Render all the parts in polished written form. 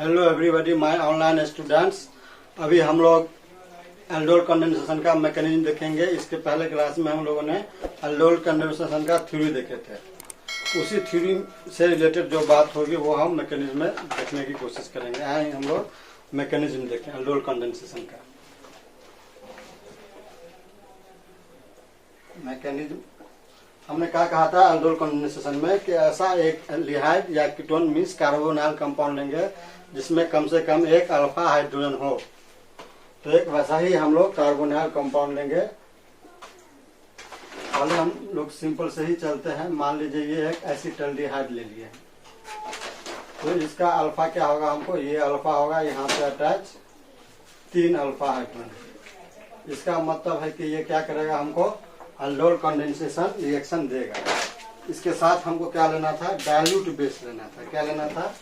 Hello everybody, my online students. अभी हम लोग एल्डोल कंडेंसेशन का मैकेनिज्म देखेंगे। इसके पहले क्लास में हम लोगों ने एल्डोल कंडेंसेशन का थ्योरी देखे थे। उसी थ्योरी से रिलेटेड जो बात होगी वो हम मैकेनिज्म में देखने की कोशिश करेंगे। आए हम लोग मैकेनिज्म देखें एल्डोल कंडेंसेशन का। मैकेनिज्म हमने क्या कहा था एल्डोल कंडेंसेशन में कि ऐसा एक एल्डिहाइड या कीटोन मीन्स कार्बोनाइल कंपाउंड लेंगे जिसमें कम से कम एक अल्फा हाइड्रोजन हो। तो एक वैसा ही हम लोग कार्बोनाइल कंपाउंड लेंगे। पहले हम लोग सिंपल से ही चलते हैं। मान लीजिए ये एक एसिटल्डिहाइड ले लिए, तो इसका अल्फा क्या होगा, हमको ये अल्फा होगा, यहाँ पे अटैच 3 अल्फा हाइड्रोजन। इसका मतलब है कि ये क्या करेगा, हमको एल्डोल कंडेंसेशन रिएक्शन देगा। इसके साथ हमको क्या लेना था, डाइल्यूट बेस लेना था। क्या लेना था,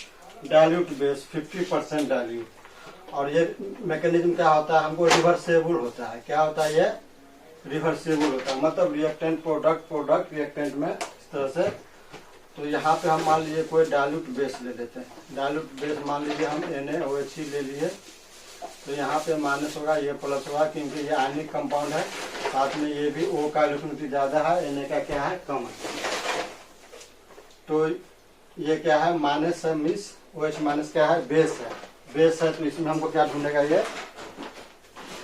डाइल्यूट बेस 50% डाइल्यूट। और ये मैकेनिज्म क्या होता है, हमको रिवर्सेबल होता है। क्या होता है, ये रिवर्सेबल होता है, मतलब रिएक्टेंट प्रोडक्ट रिएक्टेंट में इस तरह से। तो यहाँ पे हम मान लीजिए कोई डाइल्यूट बेस ले लेते हैं। डाइल्यूट बेस मान लीजिए हम NaOH ले लिए, तो यहाँ पे माइनस होगा, ये प्लस होगा, क्योंकि ये आयनिक कंपाउंड है। साथ में ये भी O का इलेक्ट्रॉनिक ज्यादा है, Na का क्या है, कम है। तो ये क्या है, माइनस है, मिस OH माइनस क्या है, बेस है। बेस है तो इसमें हमको क्या ढूंढेगा, ये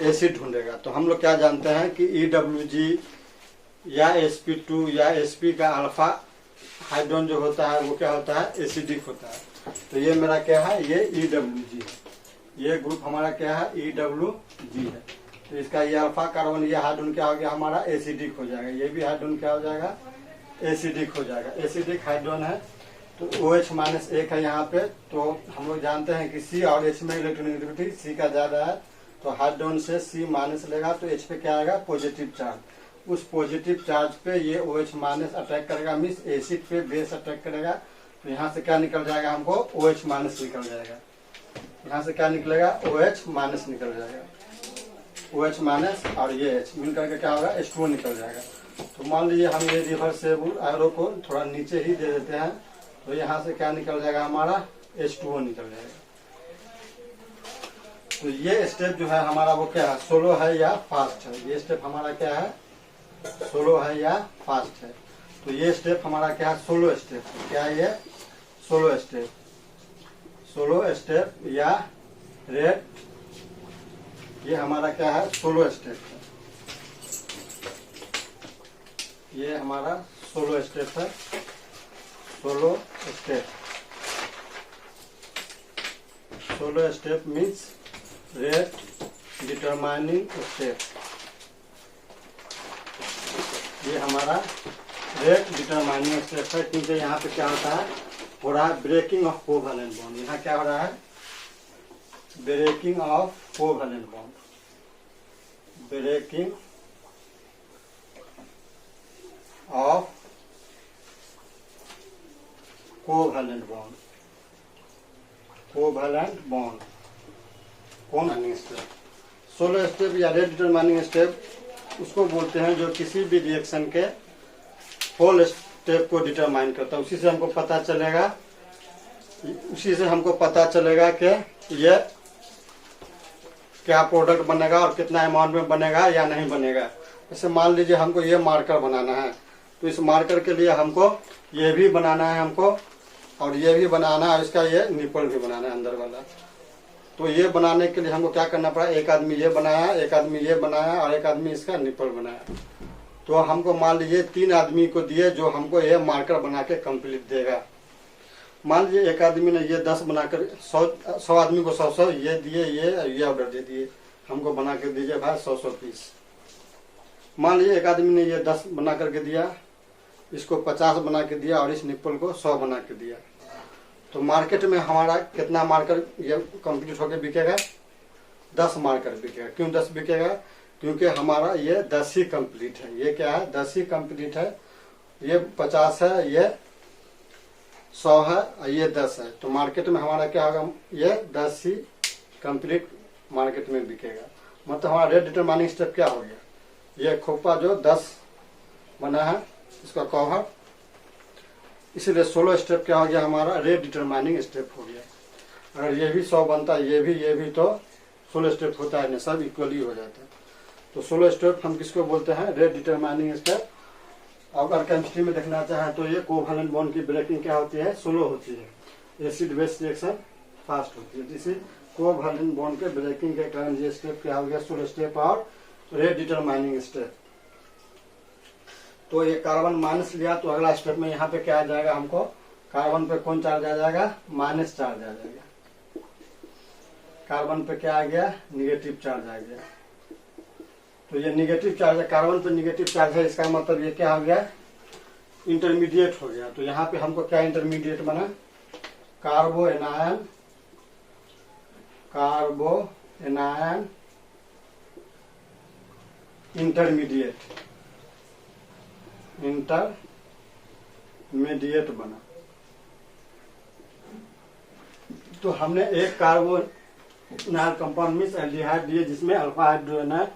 एसिड ढूंढेगा। तो हम लोग क्या जानते हैं कि EWG या sp2 या sp का अल्फा हाइड्रोजन जो होता है वो क्या होता है, एसिडिक होता है। तो ये मेरा क्या है, ये EWG है। ये ग्रुप हमारा क्या है, EWG है। तो इसका ये अल्फा कार्बन ये हाइड्रोजन क्या हो गया, हमारा एसिडिक हो जाएगा। ये भी हाइड्रोजन क्या हो जाएगा, एसिडिक हो जाएगा। एसिडिक हाइड्रोजन है तो OH माइनस 1 है यहाँ पे। तो हम लोग जानते हैं कि C और H में इलेक्ट्रोनेगेटिविटी C का ज्यादा है, तो हाइड्रोजन से C माइनस लेगा तो H पे क्या आएगा, पॉजिटिव चार्ज। उस पॉजिटिव चार्ज पे ये OH माइनस अटैक करेगा, मीन्स एसिड पे बेस अटैक करेगा। तो यहाँ से क्या निकल जाएगा, हमको OH माइनस निकल जाएगा। यहाँ से क्या निकलेगा, OH माइनस निकल जाएगा। OH माइनस और ये H मिल करके क्या होगा, H2O निकल जाएगा। तो मान लीजिए हम ये रिवर्सेबल एरो को थोड़ा नीचे ही दे देते हैं, तो यहाँ से क्या निकल जाएगा, हमारा H2O निकल जाएगा। तो ये स्टेप जो है हमारा वो क्या है, स्लो है या फास्ट है। ये स्टेप हमारा क्या है, स्लो है या फास्ट है। तो ये स्टेप हमारा क्या है, सोलो स्टेप है। क्या है ये, सोलो स्टेप। सोलो स्टेप या रेट, ये हमारा क्या है, सोलो स्टेप है। ये हमारा सोलो स्टेप है, solo step. Slow step means rate determining step. ये हमारा रेट डिटरमाइनिंग स्टेप है, क्योंकि यहाँ पे क्या होता है, हो रहा है ब्रेकिंग ऑफ कोवैलेंट बॉन्ड। यहाँ क्या हो रहा है, breaking of covalent bond. Breaking of covalent bond. Covalent bond कौन स्टेप, सोलो स्टेप या रेट डिटरमाइनिंग स्टेप उसको बोलते हैं जो किसी भी रिएक्शन के होल स्टेप को डिटरमाइन करता है। उसी से हमको पता चलेगा कि ये क्या प्रोडक्ट बनेगा और कितना अमाउंट में बनेगा या नहीं बनेगा। जैसे मान लीजिए हमको ये मार्कर बनाना है, तो इस मार्कर के लिए हमको ये भी बनाना है हमको, और ये भी बनाना है, इसका ये निपल भी बनाना है अंदर वाला। तो ये बनाने के लिए हमको क्या करना पड़ा, एक आदमी ये बनाया, एक आदमी ये बनाया और एक आदमी इसका निपल बनाया। तो हमको मान लीजिए 3 आदमी को दिए जो हमको ये मार्कर बना के कंप्लीट देगा। मान लीजिए एक आदमी ने ये 10 बनाकर 100 आदमी को 100 ये दिए, ये ऑर्डर दे दिए, हमको बना के दीजिए भाई 100 पीस। मान लीजिए एक आदमी ने ये 10 बना करके दिया, इसको 50 बना के दिया और इस निप्पल को 100 बना के दिया। तो मार्केट में हमारा कितना मार्कर ये कंप्लीट होके बिकेगा, 10 मार्कर बिकेगा। क्यों 10 बिकेगा, क्योंकि हमारा ये 10 ही कंप्लीट है। ये क्या है, 10 ही कंप्लीट है। ये 50 है, ये 100 है और ये 10 है। तो मार्केट में हमारा क्या होगा, ये 10 ही कंप्लीट मार्केट में बिकेगा। मतलब हमारा रेट डिटरमाइनिंग स्टेप क्या हो गया, ये खोपा जो 10 बना है इसका कवर, इसीलिए 16 स्टेप क्या हो गया हमारा, रेट डिटरमाइनिंग स्टेप हो गया। अगर ये भी 100 बनता है, ये भी तो 16 स्टेप होता है नहीं, सब इक्वली हो जाता है। तो 16 स्टेप हम किसको बोलते हैं? Rate determining step. अगर केमिस्ट्री में देखना चाहें तो ये कोवैलेंट बॉन्ड की ब्रेकिंग क्या होती है? स्लो होती है। एसिड बेस रिएक्शन फास्ट होती है। जिसे कोवैलेंट बॉन्ड के ब्रेकिंग के कारण ये स्टेप क्या हो गया? 16 स्टेप और रेट डिटरमाइनिंग स्टेप। तो ये कार्बन माइनस लिया तो अगला स्टेप में यहाँ पे क्या आ जाएगा? हमको कार्बन पे कौन चार्ज आ जाएगा? माइनस चार्ज आ जाएगा। कार्बन पे क्या आ गया? निगेटिव चार्ज आ गया। तो ये निगेटिव चार्ज है, कार्बन पे निगेटिव चार्ज है, इसका मतलब ये क्या हो गया? इंटरमीडिएट हो गया। तो यहाँ पे हमको क्या इंटरमीडिएट बना? कार्बो एनायन, कार्बो एनायन इंटरमीडिएट, इंटरमीडिएट बना। तो हमने एक कार्बोनाइल कंपाउंड मिस एल्डिहाइड दिए जिसमें alpha hydrogen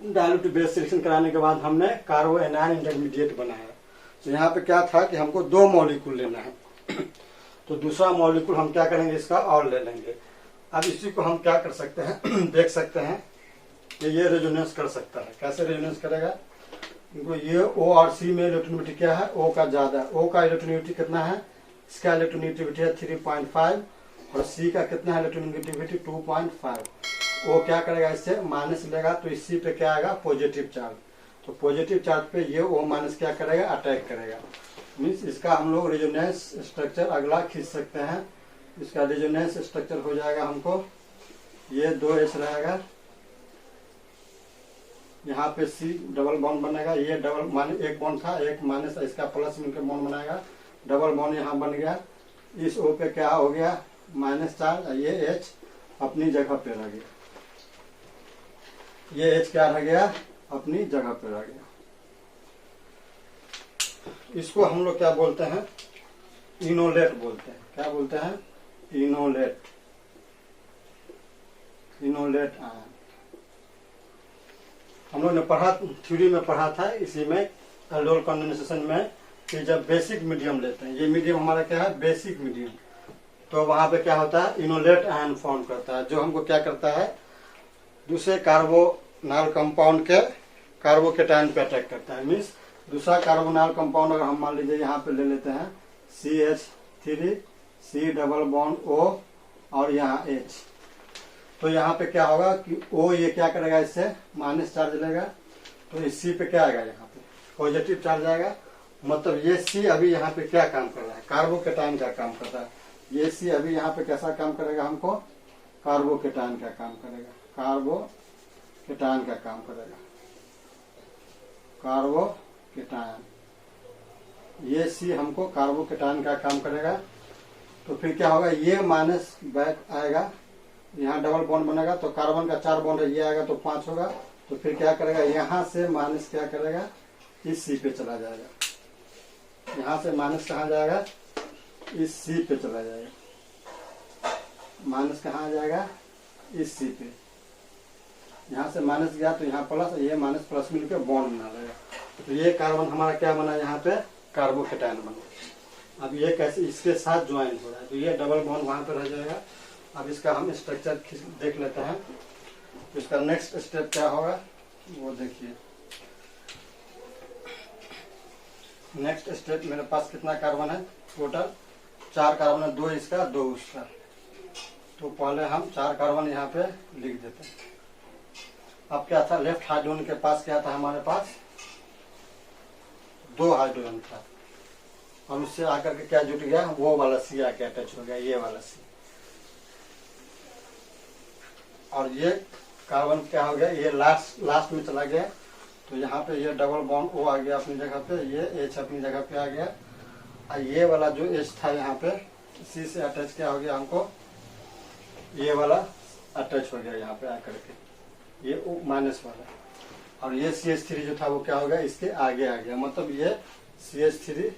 dilute base reaction कराने के बाद हमने कार्बो एनायन इंटरमीडिएट बनाया। तो यहाँ पे क्या था कि हमको 2 मॉलिक्यूल लेना है। तो दूसरा मॉलिक्यूल हम क्या करेंगे? इसका और ले लेंगे। अब इसी को हम क्या कर सकते हैं? देख सकते हैं कि ये रेजोनेंस कर सकता है। कैसे रेजोनेंस करेगा? क्योंकि ये O और C में इलेक्ट्रोनेगेटिविटी क्या है? O का ज्यादा। O का इलेक्ट्रोनेगेटिविटी कितना है? इसका इलेक्ट्रोनेगेटिविटी है 3.5 और C का कितना है इलेक्ट्रोनेगेटिविटी? 2.5। वो क्या करेगा? इससे माइनस लेगा तो इसी पे क्या आएगा? Positive charge. तो पॉजिटिव चार्ज पे ये O माइनस क्या करेगा? अटैक करेगा। मीन्स इसका हम लोग रेजोनेंस स्ट्रक्चर अगला खींच सकते हैं। इसका रेजोनेंस स्ट्रक्चर हो जाएगा हमको, ये 2H रहेगा, यहाँ पे C डबल बॉन्ड बनेगा, ये डबल माइनस एक बॉन्ड था, एक माइनस इसका प्लस मिलकर बॉन्ड बनाएगा, डबल बॉन्ड यहाँ बन गया। इस O पे क्या हो गया? Minus charge. ये H अपनी जगह पे रह गया, ये H क्या रह गया? अपनी जगह पे रह गया। इसको हम लोग क्या बोलते हैं? इनोलेट बोलते हैं। क्या बोलते हैं? Enolate, enolate ion. हम लोग ने पढ़ा, थ्योरी में पढ़ा था इसी में एल्डोल कंडेंसेशन में, कि जब बेसिक मीडियम लेते हैं, ये मीडियम हमारा क्या है? बेसिक मीडियम, तो वहां पे क्या होता है? इनोलेट आयन फॉर्म करता है, जो हमको क्या करता है? दूसरे कार्बोनाइल कंपाउंड के कार्बोकेटायन पे अटैक करता है। मीन्स दूसरा कार्बोनाइल कंपाउंड अगर हम मान लीजिए यहाँ पे ले लेते हैं CH3, C double bond O और यहाँ H, तो यहाँ पे क्या होगा कि O ये क्या करेगा? इससे माइनस चार्ज लेगा, तो इस C पे क्या आएगा? यहाँ पे पॉजिटिव चार्ज आएगा। मतलब ये C अभी यहाँ पे क्या काम कर रहा है? कार्बोकेटायन का काम कर रहा है। ये C अभी यहाँ पे कैसा काम करेगा? हमको कार्बोकेटायन का काम करेगा, कार्बोकेटायन का काम करेगा, कार्बोकेटायन। ये C हमको कार्बोकेटायन का काम करेगा। तो फिर क्या होगा? ये माइनस बैक आएगा, यहाँ डबल बॉन्ड बनेगा, तो कार्बन का 4 बॉन्ड है, ये आएगा तो 5 होगा। तो फिर क्या करेगा? यहाँ से माइनस क्या करेगा? इस C पे चला जाएगा। यहाँ से माइनस कहाँ जाएगा? इस C पे चला जाएगा। माइनस कहाँ आ जाएगा? इस C पे। यहाँ से माइनस गया तो यहाँ प्लस, ये माइनस प्लस मिलकर बॉन्ड बना लेगा। तो ये कार्बन हमारा क्या बना? यहाँ पे कार्बोकेटायन बना। अब ये कैसे इसके साथ ज्वाइन हो रहा है? तो ये डबल बॉन्ड वहां पे रह जाएगा। अब इसका हम स्ट्रक्चर देख लेते हैं। इसका नेक्स्ट स्टेप क्या होगा वो देखिए। नेक्स्ट स्टेप मेरे पास कितना कार्बन है? टोटल 4 कार्बन है, 2 इसका 2 उसका। तो पहले हम 4 कार्बन यहाँ पे लिख देते हैं। अब क्या था? लेफ्ट हाइड्रोजन के पास क्या था? हमारे पास 2 हाइड्रोजन था, और उससे आकर के क्या जुट गया? वो वाला C आके अटैच हो गया, ये वाला C। और ये कार्बन क्या हो गया? ये लास्ट में चला गया, तो यहाँ पे ये डबल बॉन्ड O आ गया अपनी जगह पे, ये H अपनी जगह पे आ गया, और ये वाला जो H था यहाँ पे C से अटैच क्या हो गया? हमको ये वाला अटैच हो गया यहाँ पे आकर के, ये O माइनस वाला। और ये CH3 जो था वो क्या हो गया? इसके आगे आ गया। मतलब ये CH3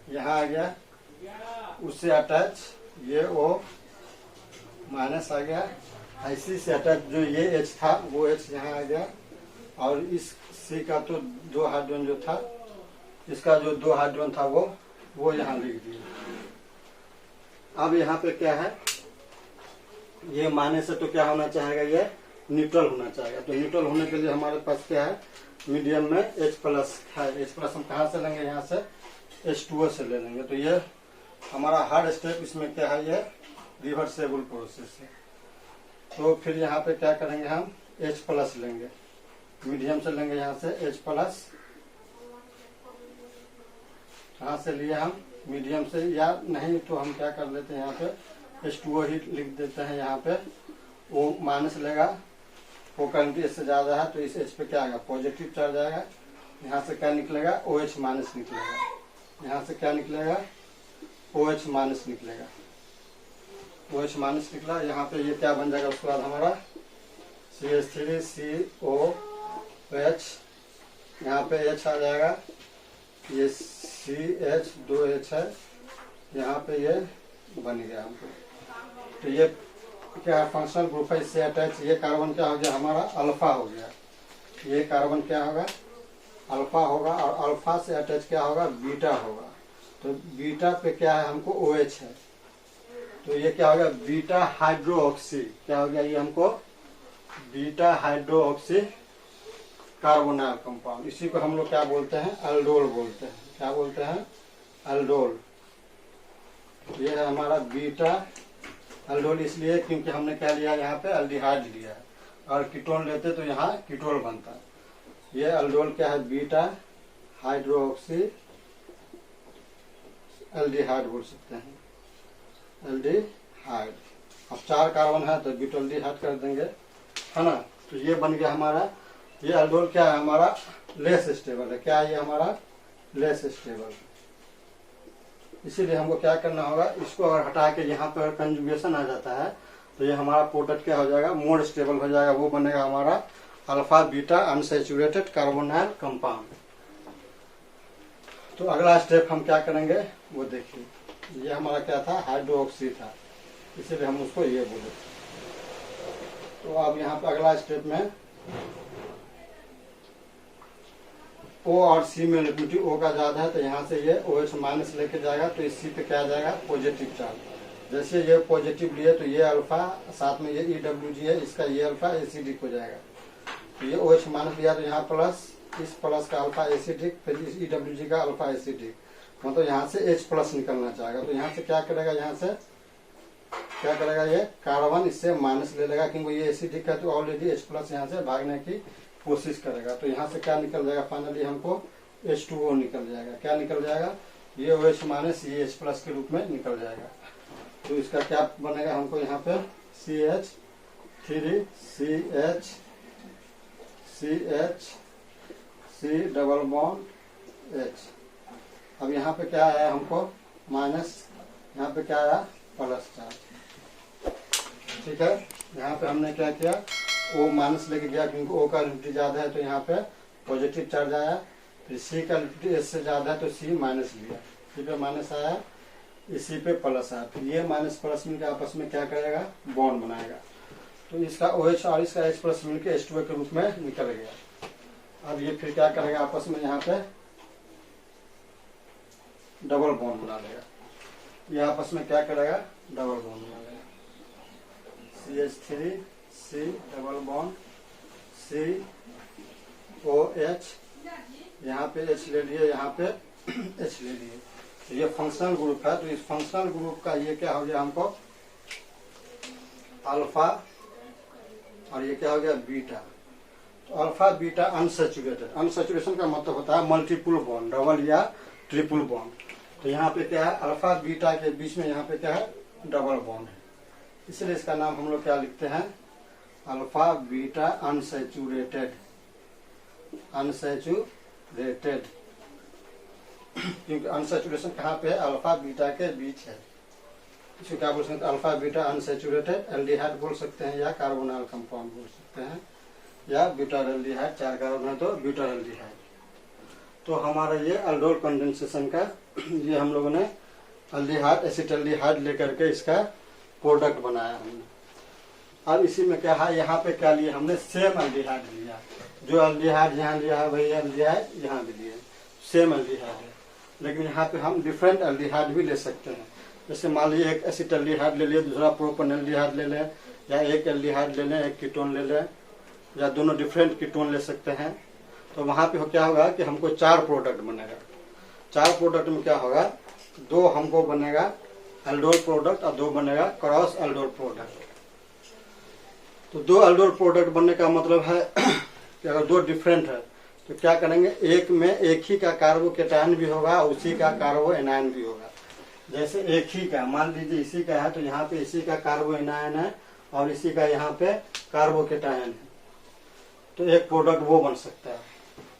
यहाँ आ गया, उससे अटैच ये O माइनस आ गया, इसी से अटैच जो ये H था वो H यहाँ आ गया, और इस C का तो 2 हाइड्रोजन जो था, इसका जो 2 हाइड्रोजन था वो यहाँ लिख दिया। अब यहाँ पे क्या है, ये माने से तो क्या होना चाहेगा, ये न्यूट्रल होना चाहेगा। तो न्यूट्रल होने के लिए हमारे पास क्या है, मीडियम में H+ है। H+ हम कहाँ से लेंगे, यहाँ से H2O से ले लेंगे। तो ये हमारा हर स्टेप इसमें क्या है, ये रिवर्सेबल प्रोसेस है। तो फिर यहाँ पे क्या करेंगे, हम H+ लेंगे, मीडियम से लेंगे यहाँ से H+, यहाँ से लिए हम मीडियम से, या नहीं तो हम क्या कर लेते हैं, यहाँ पे H2O ही लिख देते हैं। यहाँ पे O- लेगा, O करंट इससे ज्यादा है तो इस H पे क्या आएगा, पॉजिटिव चार्ज आएगा। यहाँ से क्या निकलेगा, OH- निकलेगा। यहाँ से क्या निकलेगा, OH- निकलेगा। OH- निकला। यहाँ पे ये क्या बन जाएगा, उसके बाद हमारा CH3COH, यहाँ पे H आ जाएगा, ये CH 2H है, यहाँ पे ये बन गया हमको। तो ये क्या फंक्शनल ग्रुप है, इससे अटैच। ये कार्बन क्या हो गया, हमारा अल्फा हो गया। ये कार्बन क्या होगा, अल्फा होगा, और अल्फा से अटैच क्या होगा, बीटा होगा। तो बीटा पे क्या है, हमको OH है, तो ये क्या हो गया, बीटा हाइड्रोक्सी। क्या हो गया, ये हमको बीटा हाइड्रोक्सी कार्बोनाइल कंपाउंड। इसी को हम लोग क्या बोलते हैं, अल्डोल बोलते हैं। क्या बोलते हैं, अल्डोल। ये है हमारा बीटा अल्डोल, इसलिए क्योंकि हमने क्या लिया, यहाँ पे अल्डिहाइड लिया है, और कीटोन लेते तो यहाँ कीटोल बनता है। ये अल्डोल क्या है, बीटा हाइड्रोक्सी एल्डिहाइड बोल सकते हैं, एल्डिहाइड। अब 4 कार्बन है तो ब्यूटाल्डिहाइड कर देंगे, है ना। तो ये बन गया हमारा, ये अल्डोल क्या है, हमारा लेस स्टेबल है। क्या है, ये हमारा लेस स्टेबल। इसीलिए हमको क्या करना होगा, इसको अगर हटा के यहाँ पर कंजुगेशन आ जाता है तो ये हमारा प्रोडक्ट क्या हो जाएगा, मोर स्टेबल हो जाएगा। वो बनेगा हमारा alpha beta unsaturated carbonyl compound. तो अगला स्टेप हम क्या करेंगे वो देखिए। ये हमारा क्या था, हाइड्रोक्सी था, इसीलिए हम उसको ये बोले। तो अब यहाँ पे अगला स्टेप में O और C में लिक्विडिटी O का ज्यादा है, तो यहाँ से ये OH- लेके जाएगा, तो इस C पे क्या जाएगा, पॉजिटिव चार्ज। जैसे ये पॉजिटिव लिए तो ये अल्फा, साथ में ये EWG है, इसका ये अल्फा एसिडिक हो जाएगा। तो ये OH- लिया तो यहाँ प्लस, इस प्लस का अल्फा एसिडिक, फिर इस EWG का अल्फा एसिडिक, मतलब यहाँ से H+ निकलना चाहेगा। तो यहाँ से क्या करेगा, यहाँ से क्या करेगा, ये कार्बन इससे माइनस ले लेगा, क्योंकि ये एसिडिक है तो ऑलरेडी H+ यहाँ से भागने की कोशिश करेगा। तो यहाँ से क्या निकल जाएगा, फाइनली हमको H2O निकल जाएगा। क्या निकल जाएगा, ये OH- ये H+ के रूप में निकल जाएगा। तो इसका क्या बनेगा, हमको यहाँ पे CH3CH C double bond H। अब यहाँ पे क्या आया हमको माइनस, यहाँ पे क्या आया प्लस चार्ज। ठीक है, यहाँ पे हमने क्या किया, O- लेके गया, क्योंकि O का लिक्विडिटी ज्यादा है तो यहाँ पे पॉजिटिव चार्ज आया। फिर C का लिक्विडिटी S से ज्यादा है तो C- लिया, C पे माइनस आया, इसी पे प्लस आया। फिर ये माइनस प्लस मिलकर आपस में क्या करेगा, बॉन्ड बनाएगा। तो इसका OH और इसका H+ मिलकर H2O के रूप में निकल गया। अब ये फिर क्या करेगा, आपस में यहाँ पे डबल बॉन्ड बना लेगा। ये आपस में क्या करेगा, डबल बॉन्ड बना लेगा। CH3 C double bond COH, यहाँ पे H ले लिए, यहाँ पे H ले लिए। तो ये फंक्शनल ग्रुप है। तो इस फंक्शनल ग्रुप का ये क्या हो गया, हमको अल्फा, और ये क्या हो गया, बीटा। तो अल्फा बीटा अनसैचुरेटेड, अनसैचुरेशन का मतलब होता है मल्टीपल बॉन्ड, डबल या ट्रिपल बॉन्ड। तो यहाँ पे क्या है, अल्फा बीटा के बीच में यहाँ पे क्या है, डबल बॉन्ड है, इसलिए इसका नाम हम लोग क्या लिखते हैं, अल्फा बीटा अनसैचुरेटेड, अनसैचुरेटेड। क्योंकि अनसैचुरेशन कहाँ पे है, अल्फा बीटा के बीच है। इसको क्या बोल सकते हैं, अल्फा बीटा अनसैचुरेटेड एल्डिहाइड बोल सकते हैं, या कार्बोनाइल कंपाउंड बोल सकते हैं, या ब्यूटाल्डिहाइड। 4 कार्बन है तो ब्यूटाल्डिहाइड। तो हमारा ये अल्डोल कंडेंसेशन का ये हम लोगों ने एल्डिहाइड एसिटाल्डिहाइड लेकर के इसका प्रोडक्ट बनाया हमने। अब इसी में क्या है, यहाँ पे क्या लिया हमने, सेम एल्डिहाइड लिया। जो एल्डिहाइड यहाँ लिया है वही एल्डिहाइड यहाँ भी लिया, सेम एल्डिहाइड है। लेकिन यहाँ पे हम डिफरेंट एल्डिहाइड भी ले सकते हैं। जैसे मान लीजिए एक एसिटल्डिहाइड ले लिए, दूसरा प्रोपेनल्डिहाइड ले लें, या एक एल्डिहाइड ले लें, एक कीटोन ले लें, या दोनों डिफरेंट कीटोन ले सकते हैं। तो वहाँ पे क्या होगा कि हमको 4 प्रोडक्ट बनेगा। 4 प्रोडक्ट में क्या होगा, 2 हमको बनेगा एल्डोल प्रोडक्ट और 2 बनेगा क्रॉस एल्डोल प्रोडक्ट। तो 2 एल्डोल प्रोडक्ट बनने का मतलब है कि अगर 2 डिफरेंट है तो क्या करेंगे, एक में एक ही का कार्बोकेटायन भी होगा, उसी का कार्बो एनायन भी होगा। जैसे एक ही का मान लीजिए इसी का है तो यहाँ पे इसी का कार्बो एनायन है और इसी का यहाँ पे कार्बोकेटायन है, तो एक प्रोडक्ट वो बन सकता है।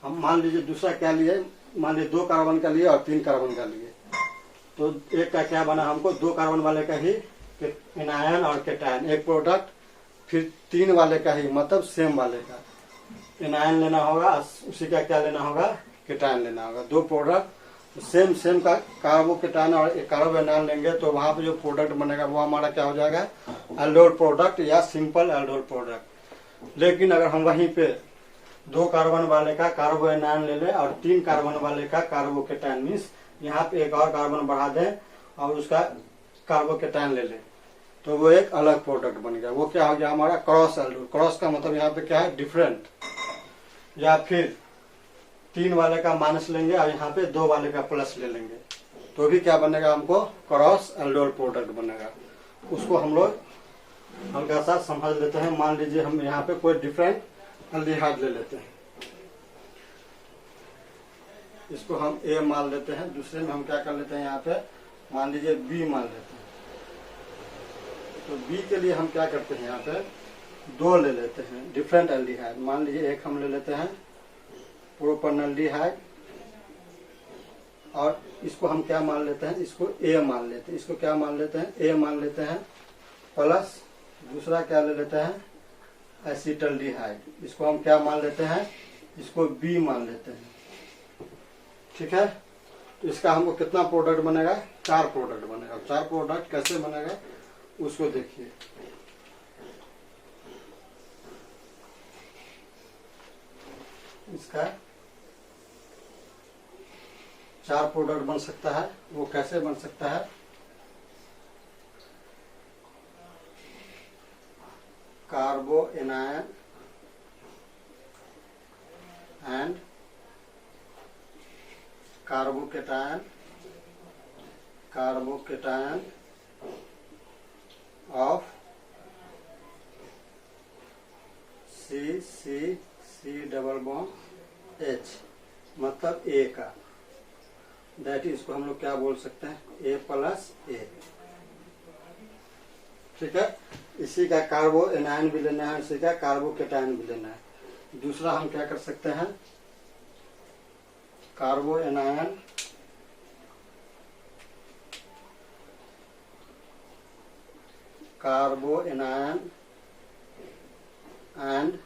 हम मान लीजिए दूसरा क्या लिए, मान लीजिए 2 कार्बन का लिए और 3 कार्बन का लिए, तो एक का क्या बना, हमको 2 कार्बन वाले का ही एनायन और केटायन एक प्रोडक्ट, फिर 3 वाले का ही मतलब सेम वाले का एनायन लेना होगा, उसी का क्या लेना होगा, केटायन लेना होगा। 2 प्रोडक्ट सेम का कार्बोकेटायन और कार्बो एनायन लेंगे तो वहां पे जो प्रोडक्ट बनेगा वो हमारा क्या हो जाएगा, एल्डोल प्रोडक्ट या सिंपल एल्डोल प्रोडक्ट। लेकिन अगर हम वहीं पे 2 कार्बन वाले का कार्बो एनायन ले लें और 3 कार्बन वाले का कार्बोकेटायन, मीन्स यहाँ पे एक और कार्बन बढ़ा दें और उसका कार्बोकेटायन ले लें, तो वो एक अलग प्रोडक्ट बन गया। वो क्या हो गया हमारा क्रॉस एल्डोल। क्रॉस का मतलब यहाँ पे क्या है, डिफरेंट। या फिर 3 वाले का माइनस लेंगे और यहाँ पे 2 वाले का प्लस ले लेंगे, तो भी क्या बनेगा, हमको क्रॉस एल्डोल प्रोडक्ट बनेगा। उसको हम लोग हल्का सा समझ लेते हैं। मान लीजिए हम यहाँ पे कोई डिफरेंट एल्डिहाइड ले लेते हैं, इसको हम ए मान लेते हैं। दूसरे में हम क्या कर लेते हैं, यहाँ पे मान लीजिए बी मान लेते हैं। तो बी के लिए हम क्या करते हैं, यहाँ पे 2 ले लेते हैं डिफरेंट एल्डिहाइड। मान लीजिए एक हम ले लेते हैं प्रोपेनल्डिहाइड और इसको हम क्या मान लेते हैं, इसको ए मान लेते हैं। इसको क्या मान लेते हैं, ए मान लेते हैं, प्लस दूसरा क्या ले लेते हैं, एसिटल्डिहाइड। इसको हम क्या मान लेते हैं, इसको बी मान लेते हैं। ठीक है, तो इसका हमको कितना प्रोडक्ट बनेगा, 4 प्रोडक्ट बनेगा। 4 प्रोडक्ट कैसे बनेगा उसको देखिए। इसका 4 प्रोडक्ट बन सकता है। वो कैसे बन सकता है, carbanion and carbocation of C double bond H, मतलब A का। दैट इज इसको हम लोग क्या बोल सकते हैं, A प्लस A। ठीक है, इसी का कार्बो एनायन भी लेना है, इसी का कार्बोकेटायन भी लेना है। दूसरा हम क्या कर सकते हैं, carbanion and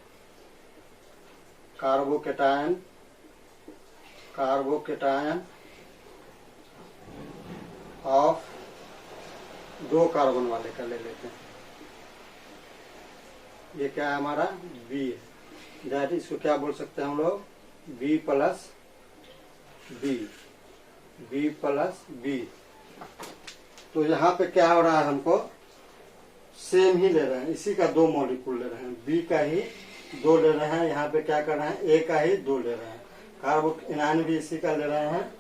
carbocation of 2 carbon वाले का ले लेते हैं। ये क्या है हमारा बी है। दैट इसको क्या बोल सकते हैं हम लोग, बी प्लस बी। तो यहाँ पे क्या हो रहा है, हमको सेम ही ले रहे हैं, इसी का 2 मॉलिक्यूल ले रहे हैं। बी का ही 2 ले रहे हैं, यहाँ पे क्या कर रहे हैं, ए का ही 2 ले रहे हैं। कार्बो एनायन भी इसी का ले रहे हैं,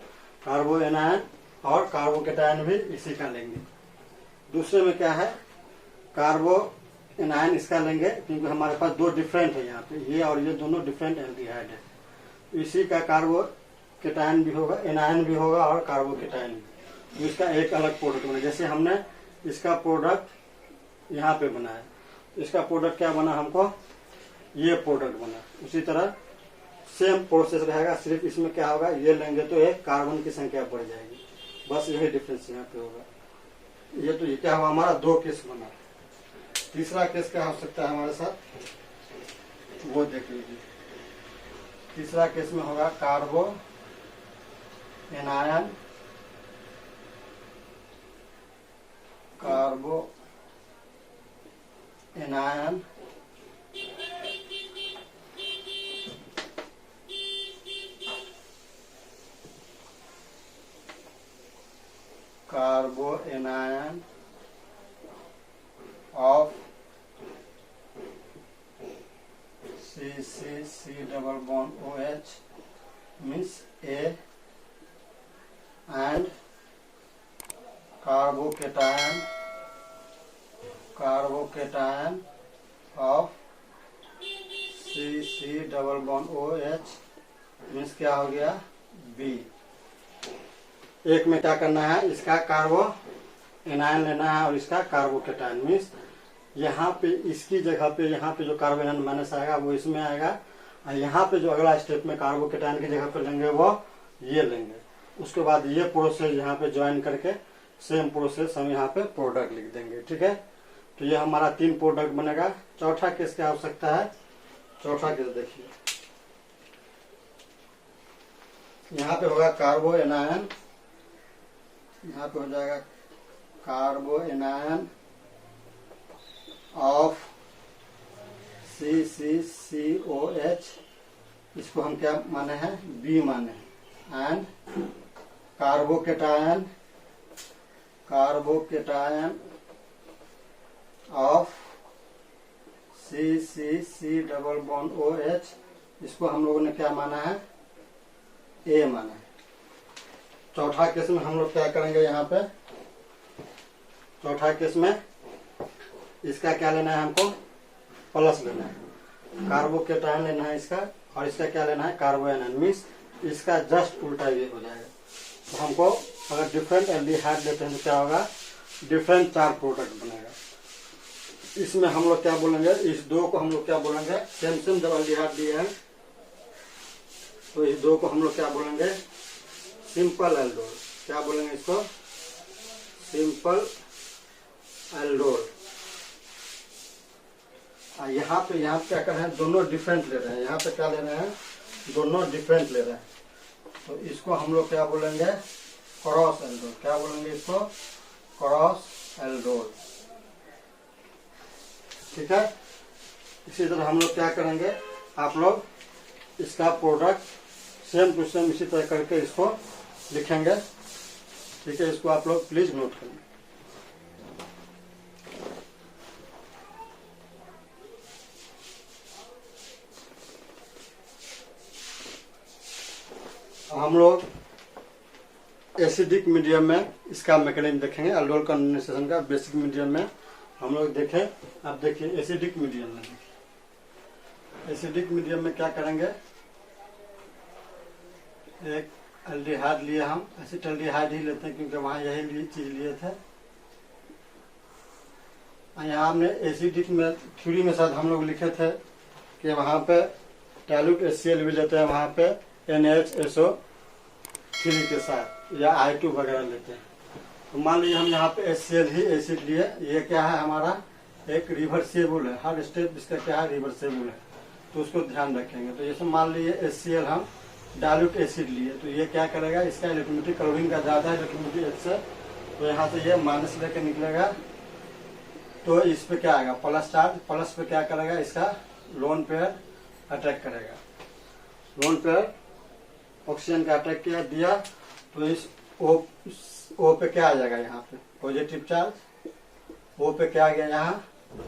कार्बो एनायन और कार्बोकेटायन भी इसी का लेंगे। दूसरे में क्या है, कार्बो एनायन इसका लेंगे क्योंकि हमारे पास 2 डिफरेंट है, यहाँ पे ये और ये दोनों डिफरेंट एल्डिहाइड है। इसी का कार्बोकेटायन भी होगा, एनायन भी होगा और कार्बोकेटायन भी, तो इसका एक अलग प्रोडक्ट बना। जैसे हमने इसका प्रोडक्ट यहाँ पे बनाया, इसका प्रोडक्ट क्या बना, हमको ये प्रोडक्ट बना। उसी तरह सेम प्रोसेस रहेगा, सिर्फ इसमें क्या होगा, ये लेंगे तो एक कार्बन की संख्या बढ़ जाएगी, बस यही डिफरेंस यहाँ पे होगा। ये तो ये क्या हुआ, हमारा 2 केस बना। तीसरा केस क्या हो सकता है हमारे साथ, वो देख लीजिए। तीसरा केस में होगा carbanion carbanion of C double bond OH means A and carbocation of C double bond OH means क्या हो गया B। एक में क्या करना है, इसका कार्बो एनायन लेना है और इसका कार्बोकेटायन मीन्स यहाँ पे इसकी जगह पे यहाँ पे जो कार्बो एनायन माइनस आएगा वो इसमें आएगा और यहाँ पे जो अगला स्टेप में कार्बोकेटायन की जगह पे लेंगे वो ये लेंगे। उसके बाद ये प्रोसेस यहाँ पे ज्वाइन करके सेम प्रोसेस हम यहाँ पे प्रोडक्ट लिख देंगे। ठीक है, तो ये हमारा 3 प्रोडक्ट बनेगा। चौथा केस की आवश्यकता है। चौथा केस देखिए, यहाँ पे होगा कार्बो एनायन, यहाँ पे हो जाएगा कार्बो एनायन ऑफ CCCOH, इसको हम क्या माने हैं B माने हैं, and carbocation of C double bond OH, इसको हम लोगों ने क्या माना है A माना है। चौथा केस में हम लोग क्या करेंगे, यहाँ पे चौथा केस में इसका क्या लेना है, हमको प्लस लेना है, कार्बोकेटायन लेना है इसका, और इसका क्या लेना है कार्बो एनायन मीन्स इसका जस्ट उल्टा ये हो जाएगा। तो हमको अगर डिफरेंट एल्डिहाइड लेते हैं तो क्या होगा, डिफरेंट 4 प्रोडक्ट बनेगा। इसमें हम लोग क्या बोलेंगे, इस 2 को हम लोग क्या बोलेंगे, सेम जब एल्डिहाइड दिए हैं तो इस 2 को हम लोग क्या बोलेंगे सिंपल एल्डोल। क्या बोलेंगे इसको, सिंपल एल्डोल। यहाँ पे क्या कर रहे हैं, दोनों डिफरेंट ले रहे हैं। यहाँ पे क्या ले रहे हैं, दोनों डिफरेंट ले रहे हैं, तो इसको हम लोग क्या बोलेंगे क्रॉस एल्डोल। क्या बोलेंगे इसको, क्रॉस एल्डोल। ठीक है, इसी तरह हम लोग क्या करेंगे, आप लोग इसका प्रोडक्ट सेम टू सेम इसी तरह करके इसको लिखेंगे। ठीक है, इसको आप लोग प्लीज नोट करें। हम लोग एसिडिक मीडियम में इसका मैकेनिज्म देखेंगे, एल्डोल कंडेंसेशन का बेसिक मीडियम में हम लोग देखें। अब देखिए एसिडिक मीडियम में, देखिए एसिडिक मीडियम में क्या करेंगे, एक एल्डिहाइड लिए, हम एसिटाल्डिहाइड ही लेते हैं क्योंकि वहां यही चीज लिए थे। यहाँ हमने एसिडिक में थ्योरी में शायद हम लोग लिखे थे कि वहां पे डाइल्यूट HCl भी लेते हैं, वहां पे NaHSO3 के साथ या I2 वगैरह लेते हैं। तो मान लीजिए हम यहाँ पे HCl ही एसिड लिए, ये क्या है हमारा एक रिवर्सेबल है, हर स्टेप इसका क्या है रिवर्सेबल है, तो उसको ध्यान रखेंगे। तो जैसे मान लीजिए HCl हम डाइल्यूट एसिड लिए, तो ये क्या करेगा, इसका इलेक्ट्रोनेगेटिव क्लोरीन का ज्यादा है इलेक्ट्रोनेगेटिव H से, तो यहाँ से ये माइनस लेके निकलेगा, तो इस पे क्या आएगा प्लस चार्ज, प्लस पे क्या करेगा, इसका लोन पेयर अटैक करेगा। लोन पेयर ऑक्सीजन का अटैक किया दिया, तो इस O पे क्या आ जाएगा, यहाँ पे पॉजिटिव चार्ज, O पे क्या आ गया यहाँ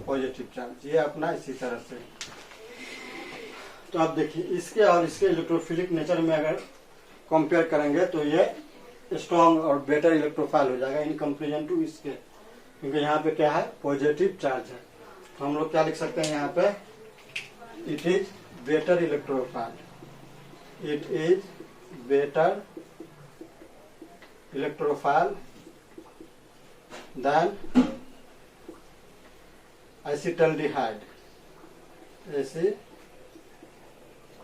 पॉजिटिव चार्ज, ये अपना इसी तरह से। तो आप देखिए इसके और इसके इलेक्ट्रोफिलिक नेचर में अगर कंपेयर करेंगे तो ये स्ट्रॉन्ग और बेटर इलेक्ट्रोफाइल हो जाएगा इन कंपेरिजन टू इसके, क्योंकि यहाँ पे क्या है पॉजिटिव चार्ज है। तो हम लोग क्या लिख सकते हैं यहाँ पे, it is better electrophile, it is better electrophile than acetaldehyde.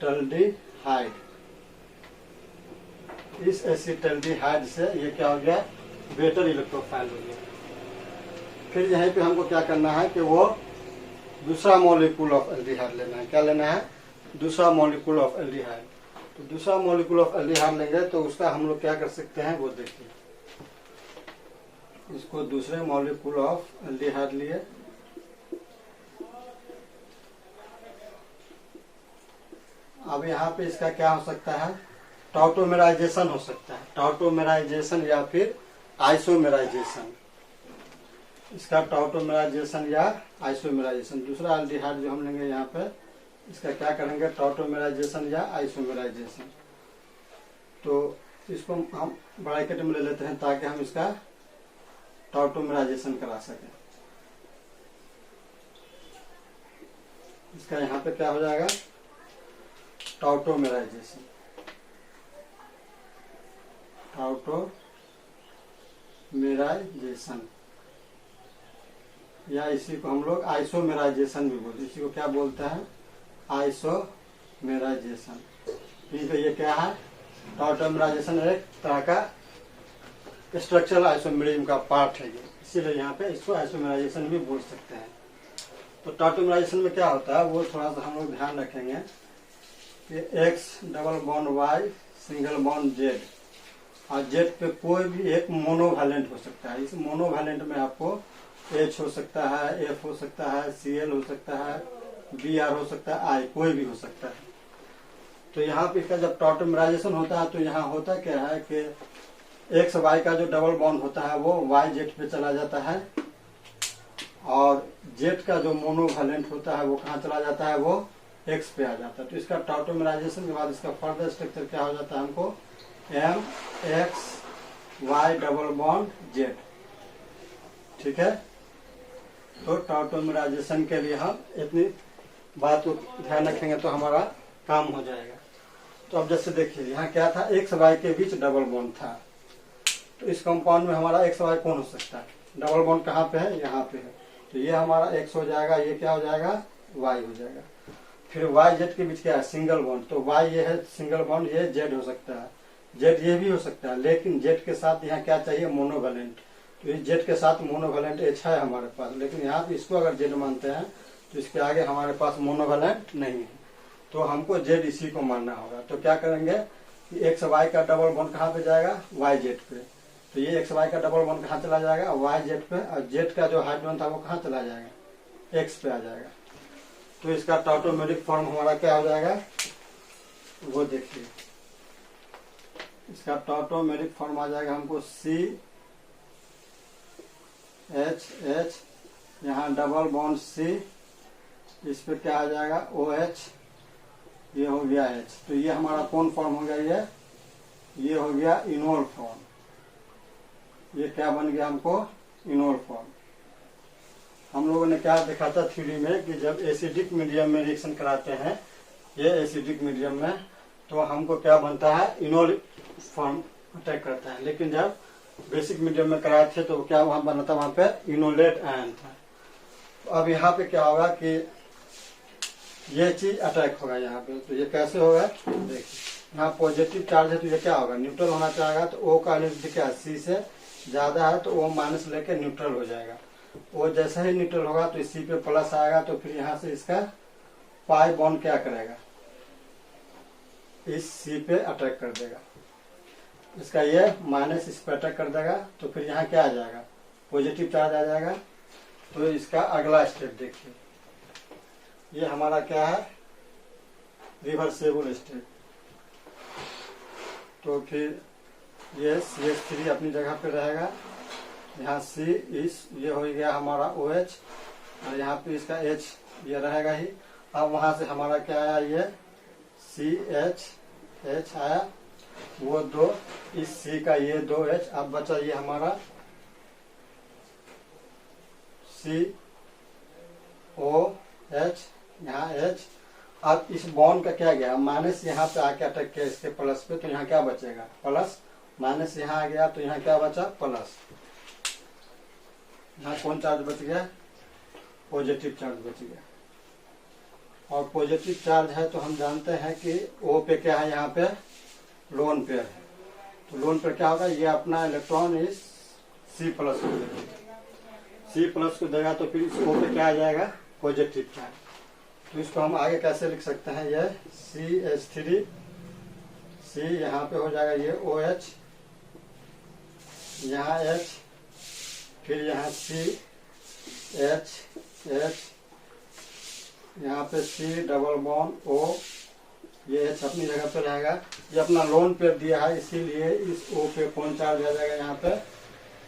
Acetaldehyde, इस एसिटाल्डिहाइड से ये क्या हो गया, बेटर इलेक्ट्रोफाइल हो गया। फिर यहीं पे हमको क्या करना है कि वो दूसरा मॉलिक्यूल ऑफ एल्डिहाइड लेना है। क्या लेना है, दूसरा मॉलिक्यूल ऑफ एल्डिहाइड। तो दूसरा मॉलिक्यूल ऑफ एल्डिहाइड लेंगे तो उसका हम लोग क्या कर सकते हैं वो देखिए, इसको दूसरे मॉलिक्यूल ऑफ एल्डिहाइड लिए, अब यहाँ पे इसका क्या हो सकता है, टॉटोमेराइजेशन हो सकता है, टॉटोमेराइजेशन या फिर आइसोमेराइजेशन, इसका टॉटोमेराइजेशन या आइसोमेराइजेशन। दूसरा एल्डिहाइड जो हम लेंगे यहाँ पे, इसका क्या करेंगे, टॉटोमेराइजेशन या आइसोमेराइजेशन। तो इसको हम ब्रैकेट में ले लेते हैं ताकि हम इसका टॉटोमेराइजेशन करा सकें। इसका यहाँ पे क्या हो जाएगा, टॉटोमेराइजेशन, टॉटोमेराइजेशन, या इसी को हम लोग आइसोमेराइजेशन भी बोलते हैं। इसी को क्या बोलते हैं, आइसोमेराइजेशन। तो ये क्या है, टॉटोमेराइजेशन एक तरह का स्ट्रक्चरल आइसोमेरिज्म का पार्ट है ये, इसीलिए यहाँ पे इसको आइसोमेराइजेशन भी बोल सकते हैं। तो टॉटोमेराइजेशन में क्या होता है वो थोड़ा सा हम लोग ध्यान रखेंगे कि X double bond Y single bond Z, और जेड पे कोई भी एक मोनोवैलेंट हो सकता है। इस मोनोवैलेंट में आपको एच हो सकता है, एफ हो सकता है, सीएल हो सकता है, बी आर हो सकता है, आई कोई भी हो सकता है। तो यहाँ पे इसका जब टॉटोमेराइजेशन होता है तो यहाँ होता क्या है कि एक्स वाई का जो डबल बॉन्ड होता है वो वाई जेड पे चला जाता है, और जेड का जो मोनोवैलेंट होता है वो कहाँ चला जाता है, वो एक्स पे आ जाता है। तो इसका टॉटोमेराइजेशन के बाद इसका फर्दर स्ट्रक्चर क्या हो जाता है हमको, M X Y double bond Z. ठीक है, तो टॉटोमेराइजेशन के लिए हम इतनी बात को ध्यान रखेंगे तो हमारा काम हो जाएगा। तो अब जैसे देखिए यहाँ क्या था, एक्स वाई के बीच डबल बॉन्ड था, तो इस कंपाउंड में हमारा एक्स वाई कौन हो सकता है, डबल बॉन्ड कहाँ पे है, यहाँ पे है। तो ये हमारा एक्स हो जाएगा, ये क्या हो जाएगा, वाई हो जाएगा। फिर वाई जेड के बीच क्या है, सिंगल बॉन्ड, तो वाई ये है सिंगल बॉन्ड, ये जेड हो सकता है, जेड ये भी हो सकता है, लेकिन जेड के साथ यहाँ क्या चाहिए, मोनोवैलेंट। तो इस जेड के साथ मोनोवैलेंट एच है हमारे पास, लेकिन यहाँ पे इसको अगर जेड मानते हैं तो इसके आगे हमारे पास मोनोवैलेंट नहीं है, तो हमको जेड इसी को मानना होगा। तो क्या करेंगे कि एक्स वाई का डबल बॉन्ड कहाँ पे जाएगा, वाई जेड पे। तो ये एक्स वाई का डबल बॉन्ड कहाँ चला जाएगा, वाई जेड पे, और जेड का जो हाइड्रोजन था वो कहाँ चला जाएगा, एक्स पे आ जाएगा। तो इसका टॉटोमेरिक फॉर्म हमारा क्या हो जाएगा, वो देखिए, इसका टॉटोमेरिक फॉर्म आ जाएगा हमको सी एच एच, यहाँ डबल बॉन्ड सी, इस पे क्या आ जाएगा, ओ एच, ये हो गया एच। तो ये हमारा कौन फॉर्म हो गया, ये हो गया इनोल फॉर्म। ये क्या बन गया हमको, इनोल फॉर्म। हम लोगों ने क्या देखा था थ्योरी में कि जब एसिडिक मीडियम में रिएक्शन कराते हैं, ये एसिडिक मीडियम में, तो हमको क्या बनता है, इनोल फॉर्म अटैक करता है। लेकिन जब बेसिक मीडियम में कराए थे तो क्या वहां बना था, वहां पे इनोलेट आयन था। तो अब यहाँ पे क्या होगा कि ये चीज अटैक होगा यहाँ पे। तो ये कैसे होगा, देखिए यहाँ पॉजिटिव चार्ज है तो ये क्या होगा, न्यूट्रल होना चाहेगा, तो ओ का एनर्जी क्या, सी से ज्यादा है तो ओ माइनस लेके न्यूट्रल हो जाएगा। वो जैसा ही न्यूट्रल होगा तो सी पे प्लस आएगा, तो फिर यहाँ से इसका पाई बॉन्ड क्या करेगा, इस सी पे अटैक कर देगा, इसका ये माइनस इस पे अटैक कर देगा। तो फिर यहाँ क्या आ जाएगा, पॉजिटिव चार्ज आ जाएगा। तो इसका अगला स्टेप देखिए, ये हमारा क्या है, रिवर्सेबल स्टेप। तो फिर ये CH3 अपनी जगह पे रहेगा, यहाँ C इस ये हो गया हमारा OH, और यहाँ पे इसका H ये रहेगा ही। अब वहां से हमारा क्या आया, ये CH आया, वो दो, इस C का ये 2H। अब बचा ये हमारा COH, यहाँ H। अब इस बॉन्ड का क्या गया, माइनस यहाँ पे आके अटैक किया इसके प्लस पे, तो यहाँ क्या बचेगा, प्लस, माइनस यहाँ आ गया तो यहाँ क्या बचा, प्लस। यहाँ कौन चार्ज बच गया, पॉजिटिव चार्ज बच गया। और पॉजिटिव चार्ज है तो हम जानते हैं कि O पे क्या है, यहाँ पे लोन पेयर है। तो लोन पेयर क्या होगा, ये अपना इलेक्ट्रॉन इस C प्लस को देगा, C प्लस को देगा, तो फिर इस O पे क्या आ जाएगा, पॉजिटिव चार्ज। तो इसको हम आगे कैसे लिख सकते हैं, ये CH3, C यहाँ पे हो जाएगा ये OH, यहाँ H, फिर यहाँ CH, यहाँ पे C डबल बॉन्ड O, ये H अपनी जगह पे रहेगा। ये अपना लोन पेयर दिया है, इसीलिए इस O पे कौन चार्ज आ जाएगा, यहाँ पे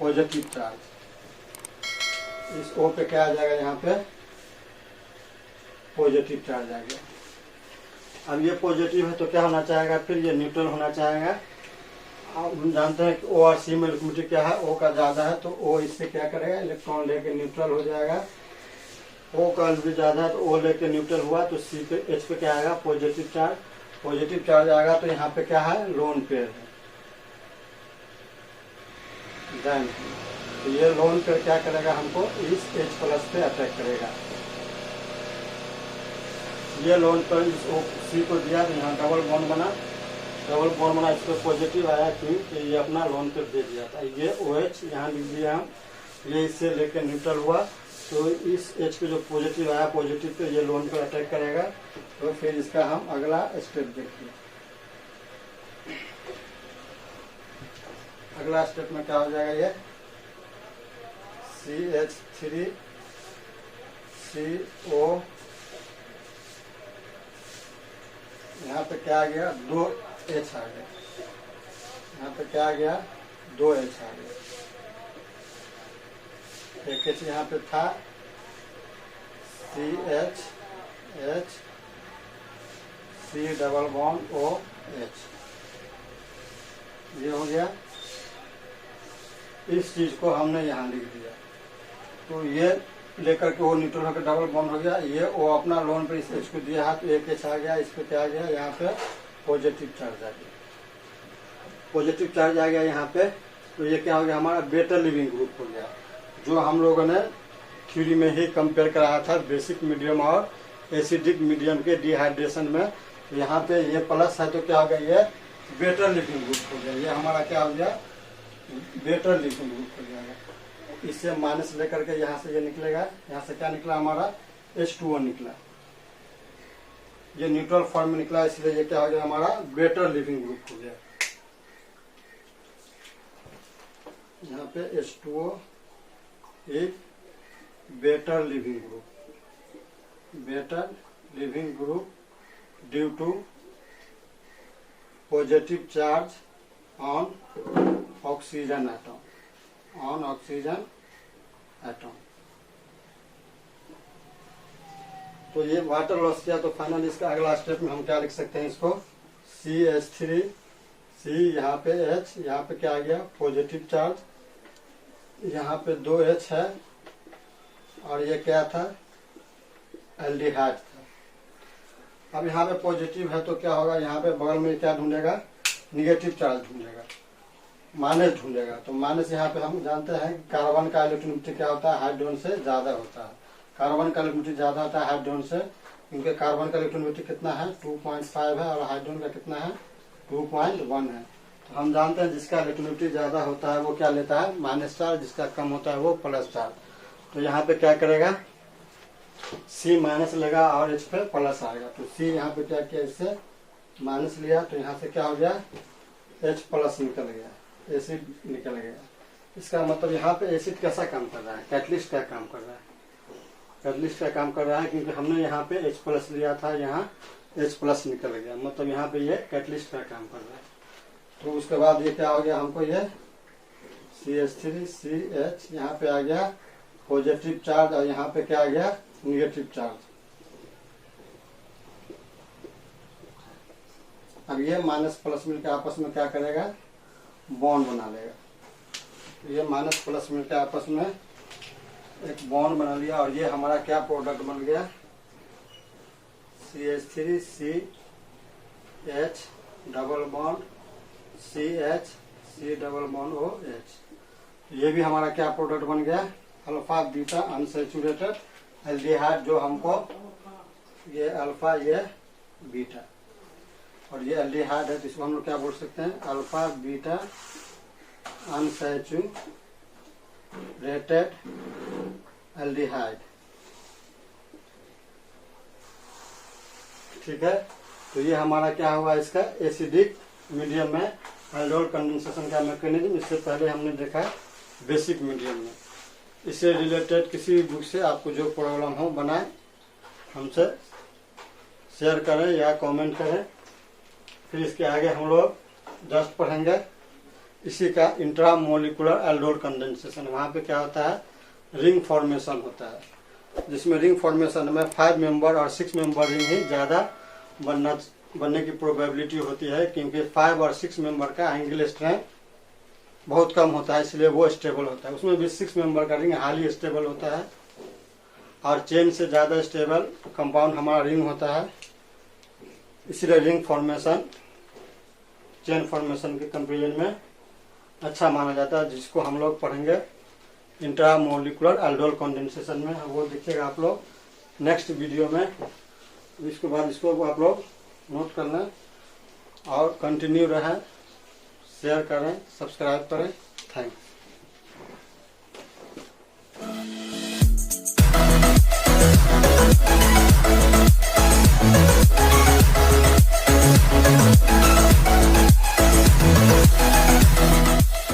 पॉजिटिव चार्ज। इस O पे क्या आ जाएगा, यहाँ पे पॉजिटिव चार्ज आ गया। अब ये पॉजिटिव है तो क्या होना चाहेगा, फिर ये न्यूट्रल होना चाहेगा। हम जानते हैं कि O और C में इलेक्ट्रोनिटी क्या है, O का ज़्यादा है तो O इससे क्या करेगा, इलेक्ट्रॉन लेके न्यूट्रल हो जाएगा। O का भी ज़्यादा है तो O लेके न्यूट्रल हुआ तो C पे H पे क्या आएगा, पॉजिटिव चार्ज। पॉजिटिव चार्ज आएगा तो यहाँ पे क्या है, लोन पेयर है। देन तो ये लोन पेयर क्या करेगा, हमको इस H प्लस पे अटैक करेगा। ये लोन पेयर इस C को दिया तो यहाँ डबल बॉन्ड बना, इस पर पॉजिटिव आया क्योंकि ये अपना लोन पेयर दे दिया था। ये OH यहाँ लिख दिया हम, ये इससे लेके न्यूट्रल हुआ तो इस H पे जो पॉजिटिव आया, पॉजिटिव पे ये लोन पे अटैक करेगा। तो फिर इसका हम अगला स्टेप देखिए। अगला स्टेप में क्या हो जाएगा, ये CH3CO, यहाँ पे क्या आ गया, 2H आ गया। यहाँ पे क्या आ गया, 2H आ गया। एक H यहाँ पे था, CH C double bond OH, ये हो गया। इस चीज को हमने यहाँ लिख दिया तो ये लेकर के वो न्यूट्रल होकर डबल बॉन्ड हो गया। ये वो अपना लोन पे इस H को दिया है तो एक H आ गया, इस पे क्या आ गया, यहाँ पे पॉजिटिव चार्ज आ गया। पॉजिटिव चार्ज आ गया यहाँ पे तो ये क्या हो गया, हमारा बेटर लिविंग ग्रुप हो गया, जो हम लोगों ने थ्योरी में ही कंपेयर कराया था बेसिक मीडियम और एसिडिक मीडियम के डिहाइड्रेशन में। तो यहाँ पे ये प्लस है तो क्या हो गया, ये बेटर लिविंग ग्रुप हो गया। ये हमारा क्या हो गया, बेटर लिविंग ग्रुप हो जाएगा। इससे माइनस लेकर के यहाँ से ये निकलेगा, यहाँ से क्या निकला, हमारा H2O निकला। ये न्यूट्रल फॉर्म में निकला, इसलिए ये क्या हो गया, हमारा बेटर लिविंग ग्रुप हो गया। यहाँ पे H2O एक better leaving group due to positive charge on oxygen atom. तो ये वाटर लॉस किया तो फाइनल इसका अगला स्टेप में हम क्या लिख सकते हैं, इसको CH3 C, यहाँ पे H, यहाँ पे क्या आ गया, पॉजिटिव चार्ज, यहाँ पे 2H है और ये क्या था, एल्डिहाइड था। अब यहाँ पे पॉजिटिव है तो क्या होगा, यहाँ पे बगल में क्या ढूंढेगा, निगेटिव चार्ज ढूंढेगा, माइनस ढूंढेगा। तो माइनस यहाँ पे हम जानते हैं कार्बन का इलेक्ट्रोनेगेटिविटी क्या होता है, हाइड्रोजन से ज्यादा होता है। कार्बन का इलेक्ट्रोनेगेटिविटी ज्यादा होता है हाइड्रोजन से, क्योंकि कार्बन का इलेक्ट्रोनेगेटिविटी कितना है, 2.5 है और हाइड्रोजन का कितना है, 2.1 है। तो हम जानते हैं जिसका इलेक्ट्रोनेगेटिविटी ज्यादा होता है वो क्या लेता है, माइनस चार्ज, जिसका कम होता है वो प्लस चार्ज। तो यहाँ पे क्या करेगा, C माइनस लेगा और H पे प्लस आएगा। तो C यहाँ पे क्या किया, इससे माइनस लिया तो यहाँ से क्या हो गया, H प्लस निकल गया, एसिड निकल गया। इसका मतलब यहाँ पे एसिड कैसा काम कर रहा है, कैटलिस्ट का काम कर रहा है, क्योंकि हमने यहाँ पे H प्लस लिया था, यहाँ H प्लस निकल गया, मतलब यहाँ पे ये कैटलिस्ट का काम कर रहा है। तो उसके बाद ये क्या हो गया, हमको ये CH3CH यहाँ पे आ गया पॉजिटिव चार्ज और यहाँ पे क्या आ गया, निगेटिव चार्ज। अब ये माइनस प्लस मिलकर आपस में क्या करेगा, बॉन्ड बना लेगा। ये माइनस प्लस मिलकर आपस में एक बॉन्ड बना लिया और ये हमारा क्या प्रोडक्ट बन गया, CH3CH double bond CH C double bond OH। ये भी हमारा क्या प्रोडक्ट बन गया, अल्फा बीटा अनसैचुरेटेड एल्डिहाइड, जो हमको ये अल्फा ये बीटा और ये एल्डिहाइड है, तो इसको हम लोग क्या बोल सकते हैं, अल्फा बीटा अनसैचुरेटेड एल्डिहाइड। ठीक है, तो ये हमारा क्या हुआ, इसका एसिडिक मीडियम में एल्डोल कंडेंसेशन का मैकेनिज्म। इससे पहले हमने देखा बेसिक मीडियम में। इससे रिलेटेड किसी भी बुक से आपको जो प्रॉब्लम हो बनाए, हमसे शेयर करें या कमेंट करें। फिर इसके आगे हम लोग जस्ट पढ़ेंगे इसी का इंट्रामोलिकुलर एल्डोल कंडेंसेशन। वहाँ पे क्या होता है, रिंग फॉर्मेशन होता है, जिसमें रिंग फॉर्मेशन में 5 मेंबर और 6 मेंबर रिंग ही ज़्यादा बनने की प्रोबेबिलिटी होती है, क्योंकि 5 और 6 मेंबर का एंगल स्ट्रेंथ बहुत कम होता है, इसलिए वो स्टेबल होता है। उसमें भी 6 मेंबर का रिंग हाईली स्टेबल होता है, और चेन से ज़्यादा स्टेबल कंपाउंड हमारा रिंग होता है। इसलिए रिंग फॉर्मेशन चेन फॉर्मेशन के कंपेरिजन में अच्छा माना जाता है, जिसको हम लोग पढ़ेंगे इंट्रामोलिकुलर एल्डोल कंडेंसेशन में। वो देखिएगा आप लोग नेक्स्ट वीडियो में। इसके बाद इसको आप लोग नोट कर लें और कंटिन्यू रहें, शेयर करें, सब्सक्राइब करें। थैंक्स।